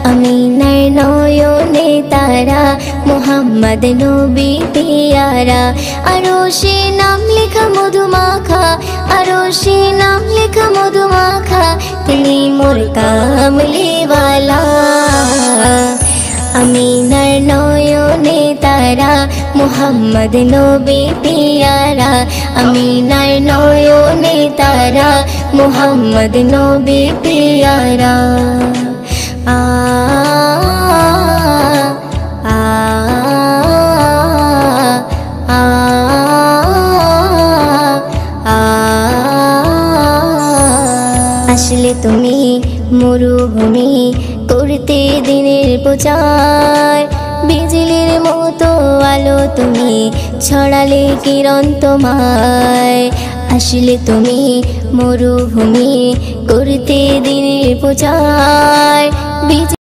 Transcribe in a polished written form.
আমিনার নয়নে তারা, মুহাম্মদ নবী পিয়ারা। আরশে নাম লেখা মধুমাখা, আরশে নাম লেখা মধুমাখা, তিনি মোর কামলিওয়ালা। আমিনার নয়নে তারা, মুহাম্মদ নবী পিয়ারা। আমিনার নয়নে তারা, মুহাম্মদ নবী পিয়ারা। আ আ আ আ আসলে তুমি মরুভূমি করতে দিনের প্রচার, বিজলির মতো আলো তুমি ছড়ালে কিরণ তোমায়। আসলে তুমি মরুভূমি করতে দিনের প্রচার।